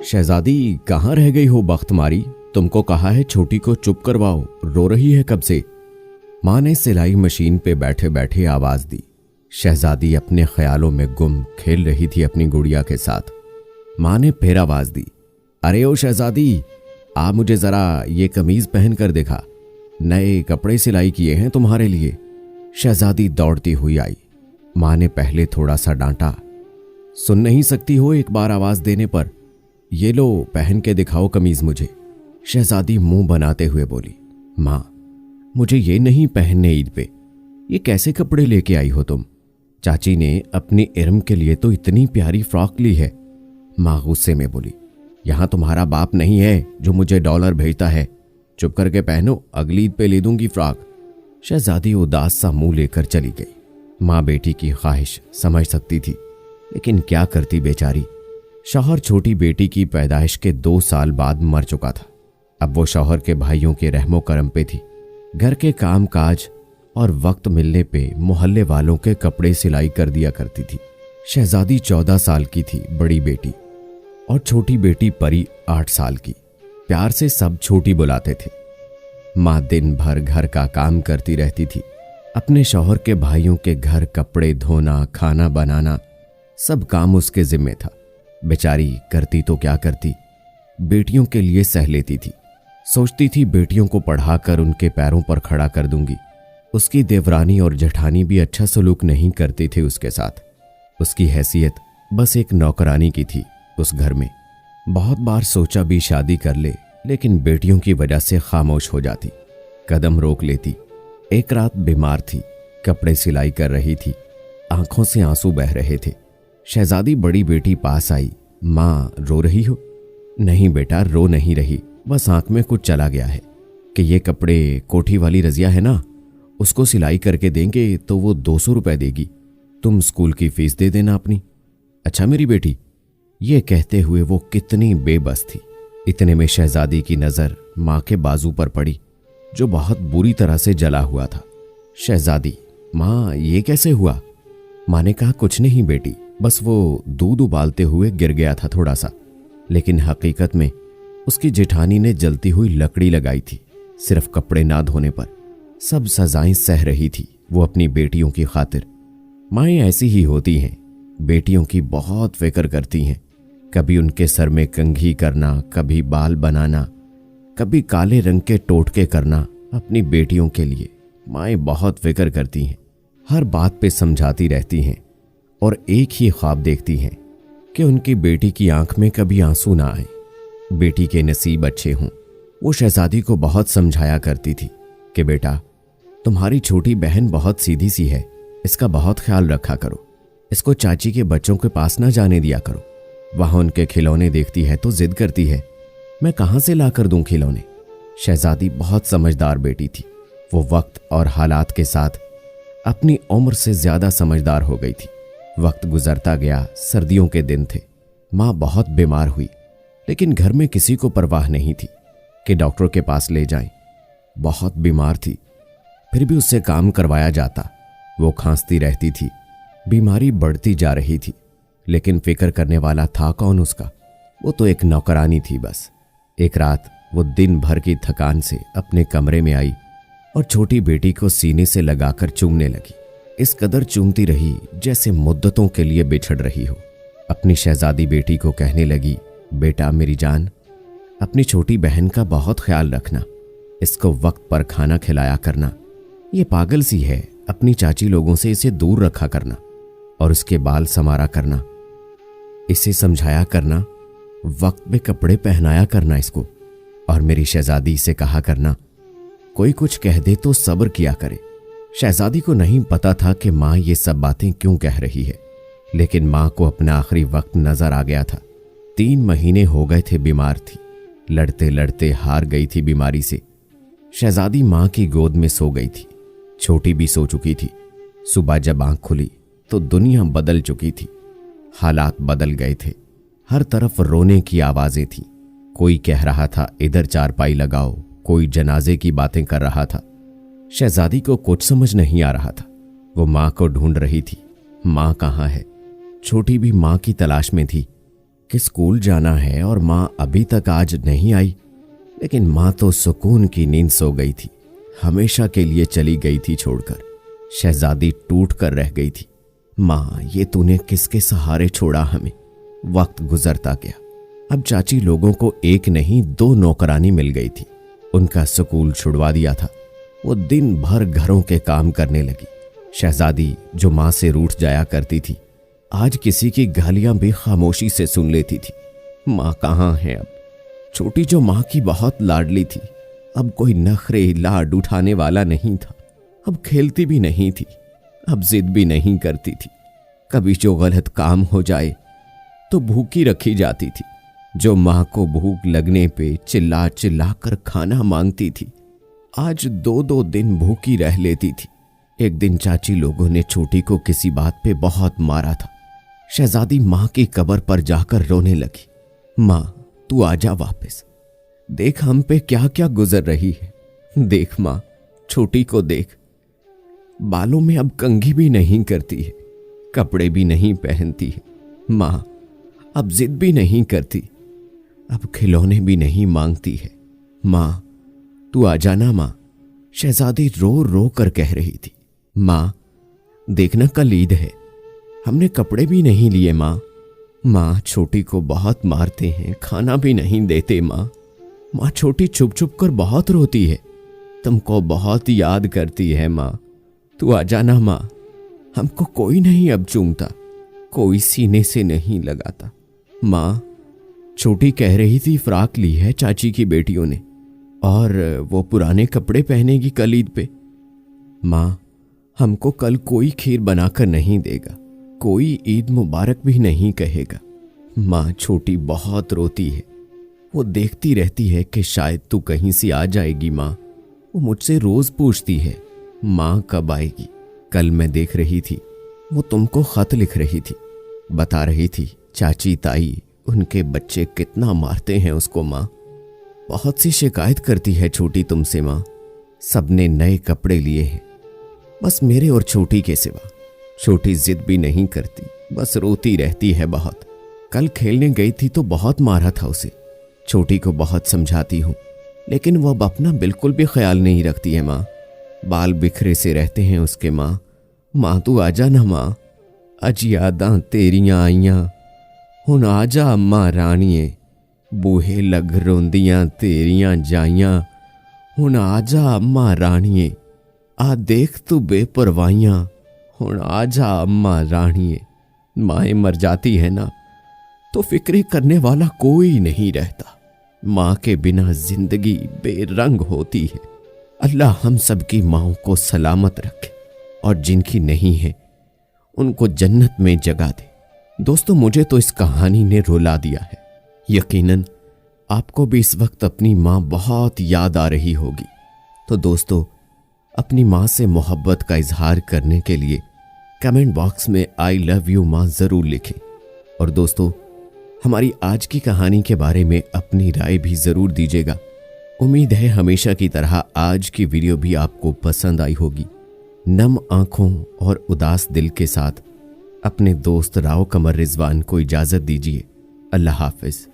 शहजादी कहाँ रह गई हो बख्तमारी? तुमको कहा है छोटी को चुप करवाओ, रो रही है कब से। माँ ने सिलाई मशीन पे बैठे बैठे आवाज दी। शहजादी अपने ख्यालों में गुम खेल रही थी अपनी गुड़िया के साथ। माँ ने फिर आवाज दी, अरे ओ शहजादी, आ मुझे जरा ये कमीज पहन कर दिखा, नए कपड़े सिलाई किए हैं तुम्हारे लिए। शहजादी दौड़ती हुई आई। माँ ने पहले थोड़ा सा डांटा, सुन नहीं सकती हो एक बार आवाज देने पर? ये लो पहन के दिखाओ कमीज मुझे। शहजादी मुंह बनाते हुए बोली, माँ मुझे ये नहीं पहनने ईद पे। ये कैसे कपड़े लेके आई हो तुम? चाची ने अपनी इरम के लिए तो इतनी प्यारी फ्रॉक ली है। माँ गुस्से में बोली, यहां तुम्हारा बाप नहीं है जो मुझे डॉलर भेजता है। चुप करके पहनो, अगली ईद पे ले दूंगी फ्रॉक। शहजादी उदास सा मुंह लेकर चली गई। माँ बेटी की ख्वाहिश समझ सकती थी, लेकिन क्या करती बेचारी। शौहर छोटी बेटी की पैदाइश के 2 साल बाद मर चुका था। अब वो शौहर के भाइयों के रहमो करम पे थी। घर के काम काज और वक्त मिलने पे मोहल्ले वालों के कपड़े सिलाई कर दिया करती थी। शहजादी 14 साल की थी, बड़ी बेटी, और छोटी बेटी परी 8 साल की। प्यार से सब छोटी बुलाते थे। माँ दिन भर घर का काम करती रहती थी। अपने शौहर के भाइयों के घर कपड़े धोना, खाना बनाना, सब काम उसके जिम्मे था। बेचारी करती तो क्या करती, बेटियों के लिए सह लेती थी। सोचती थी बेटियों को पढ़ाकर उनके पैरों पर खड़ा कर दूंगी। उसकी देवरानी और जेठानी भी अच्छा सलूक नहीं करती थी उसके साथ। उसकी हैसियत बस एक नौकरानी की थी उस घर में। बहुत बार सोचा भी शादी कर ले, लेकिन बेटियों की वजह से खामोश हो जाती, कदम रोक लेती। एक रात बीमार थी, कपड़े सिलाई कर रही थी, आंखों से आंसू बह रहे थे। शहजादी बड़ी बेटी पास आई। माँ रो रही हो? नहीं बेटा, रो नहीं रही, बस आंख में कुछ चला गया है। कि ये कपड़े कोठी वाली रजिया है ना, उसको सिलाई करके देंगे तो वो 200 रुपए देगी। तुम स्कूल की फीस दे देना अपनी। अच्छा मेरी बेटी। ये कहते हुए वो कितनी बेबस थी। इतने में शहजादी की नजर माँ के बाजू पर पड़ी, जो बहुत बुरी तरह से जला हुआ था। शहजादी, माँ ये कैसे हुआ? माँ ने कहा, कुछ नहीं बेटी, बस वो दूध उबालते हुए गिर गया था थोड़ा सा। लेकिन हकीकत में उसकी जेठानी ने जलती हुई लकड़ी लगाई थी। सिर्फ कपड़े ना धोने पर सब सजाएं सह रही थी वो अपनी बेटियों की खातिर। माएँ ऐसी ही होती हैं, बेटियों की बहुत फिक्र करती हैं। कभी उनके सर में कंघी करना, कभी बाल बनाना, कभी काले रंग के टोटके करना। अपनी बेटियों के लिए माएँ बहुत फिक्र करती हैं, हर बात पे समझाती रहती हैं और एक ही ख्वाब देखती हैं कि उनकी बेटी की आंख में कभी आंसू ना आए, बेटी के नसीब अच्छे हों। वो शहजादी को बहुत समझाया करती थी कि बेटा, तुम्हारी छोटी बहन बहुत सीधी सी है, इसका बहुत ख्याल रखा करो। इसको चाची के बच्चों के पास ना जाने दिया करो। वहां उनके खिलौने देखती है तो जिद करती है, मैं कहां से ला कर दूं खिलौने। शहजादी बहुत समझदार बेटी थी। वो वक्त और हालात के साथ अपनी उम्र से ज्यादा समझदार हो गई थी। वक्त गुजरता गया, सर्दियों के दिन थे। माँ बहुत बीमार हुई, लेकिन घर में किसी को परवाह नहीं थी कि डॉक्टर के पास ले जाएं। बहुत बीमार थी, फिर भी उससे काम करवाया जाता। वो खांसती रहती थी, बीमारी बढ़ती जा रही थी, लेकिन फिक्र करने वाला था कौन उसका? वो तो एक नौकरानी थी बस। एक रात वो दिन भर की थकान से अपने कमरे में आई और छोटी बेटी को सीने से लगाकर चूमने लगी। इस कदर चूमती रही जैसे मुद्दतों के लिए बिछड़ रही हो। अपनी शहजादी बेटी को कहने लगी, बेटा मेरी जान, अपनी छोटी बहन का बहुत ख्याल रखना, इसको वक्त पर खाना खिलाया करना। ये पागल सी है, अपनी चाची लोगों से इसे दूर रखा करना और उसके बाल संवारा करना। इसे समझाया करना, वक्त पे कपड़े पहनाया करना इसको। और मेरी शहजादी से कहा करना, कोई कुछ कह दे तो सब्र किया करे। शहजादी को नहीं पता था कि माँ ये सब बातें क्यों कह रही है, लेकिन माँ को अपना आखिरी वक्त नजर आ गया था। 3 महीने हो गए थे बीमार थी, लड़ते लड़ते हार गई थी बीमारी से। शहजादी माँ की गोद में सो गई थी। छोटी भी सो चुकी थी। सुबह जब आंख खुली तो दुनिया बदल चुकी थी, हालात बदल गए थे। हर तरफ रोने की आवाजें थी। कोई कह रहा था इधर चारपाई लगाओ, कोई जनाजे की बातें कर रहा था। शहजादी को कुछ समझ नहीं आ रहा था। वो माँ को ढूंढ रही थी, माँ कहाँ है। छोटी भी माँ की तलाश में थी। कि स्कूल जाना है और माँ अभी तक आज नहीं आई, लेकिन माँ तो सुकून की नींद सो गई थी। हमेशा के लिए चली गई थी छोड़कर। शहजादी टूट कर रह गई थी। माँ, ये तूने किसके सहारे छोड़ा हमें? वक्त गुजरता गया। अब चाची लोगों को एक नहीं 2 नौकरानी मिल गई थी। उनका स्कूल छुड़वा दिया था। वो दिन भर घरों के काम करने लगी। शहजादी जो माँ से रूठ जाया करती थी, आज किसी की गालियां भी खामोशी से सुन लेती थी। माँ कहाँ है अब? छोटी जो माँ की बहुत लाडली थी, अब कोई नखरे लाड उठाने वाला नहीं था। अब खेलती भी नहीं थी, अब जिद भी नहीं करती थी। कभी जो गलत काम हो जाए तो भूखी रखी जाती थी। जो माँ को भूख लगने पे चिल्ला चिल्ला कर खाना मांगती थी, आज 2-2 दिन भूखी रह लेती थी। एक दिन चाची लोगों ने छोटी को किसी बात पे बहुत मारा था। शहजादी माँ की कब्र पर जाकर रोने लगी। माँ, तू आजा वापस। देख हम पे क्या क्या गुजर रही है। देख माँ, छोटी को देख। बालों में अब कंघी भी नहीं करती है, कपड़े भी नहीं पहनती है। माँ, अब जिद भी नहीं करती, अब खिलौने भी नहीं मांगती है। माँ, तू आ जाना माँ। शहजादी रो रो कर कह रही थी। माँ, देखना कल ईद है, हमने कपड़े भी नहीं लिए माँ। माँ, छोटी को बहुत मारते हैं, खाना भी नहीं देते माँ। माँ, छोटी छुप छुप कर बहुत रोती है, तुमको बहुत याद करती है माँ। तू आ जाना माँ। हमको कोई नहीं अब चूमता, कोई सीने से नहीं लगाता। माँ, छोटी कह रही थी फ्राक ली है चाची की बेटियों ने और वो पुराने कपड़े पहनेगी कल ईद पे। माँ, हमको कल कोई खीर बनाकर नहीं देगा, कोई ईद मुबारक भी नहीं कहेगा। माँ, छोटी बहुत रोती है, वो देखती रहती है कि शायद तू कहीं से आ जाएगी माँ। वो मुझसे रोज पूछती है, माँ कब आएगी। कल मैं देख रही थी, वो तुमको खत लिख रही थी, बता रही थी चाची ताई उनके बच्चे कितना मारते हैं उसको माँ। बहुत सी शिकायत करती है छोटी तुमसे माँ। सबने नए कपड़े लिए हैं, बस मेरे और छोटी के सिवा। छोटी जिद भी नहीं करती, बस रोती रहती है बहुत। कल खेलने गई थी तो बहुत मारा था उसे। छोटी को बहुत समझाती हूँ, लेकिन वो अब अपना बिल्कुल भी ख्याल नहीं रखती है माँ। बाल बिखरे से रहते हैं उसके माँ। माँ, तू आजा ना माँ। अज यादां तेरियां आईयां, हुण आजा अम्मा राणिए। बूहे लग रोंदियां तेरियां जाइयां, हुण आजा अम्मा राणिए। आ देख तू बेपरवाहियां, हुण आजा अम्मा राणिए। माएँ मर जाती है ना तो फिक्रे करने वाला कोई नहीं रहता। माँ के बिना जिंदगी बेरंग होती है। अल्लाह हम सबकी माँओं को सलामत रखे और जिनकी नहीं है उनको जन्नत में जगह दे। दोस्तों, मुझे तो इस कहानी ने रुला दिया है। यकीनन आपको भी इस वक्त अपनी माँ बहुत याद आ रही होगी। तो दोस्तों, अपनी माँ से मोहब्बत का इजहार करने के लिए कमेंट बॉक्स में आई लव यू माँ जरूर लिखें। और दोस्तों, हमारी आज की कहानी के बारे में अपनी राय भी जरूर दीजिएगा। उम्मीद है हमेशा की तरह आज की वीडियो भी आपको पसंद आई होगी। नम आंखों और उदास दिल के साथ अपने दोस्त राव कमर रिजवान को इजाजत दीजिए। अल्लाह हाफिज।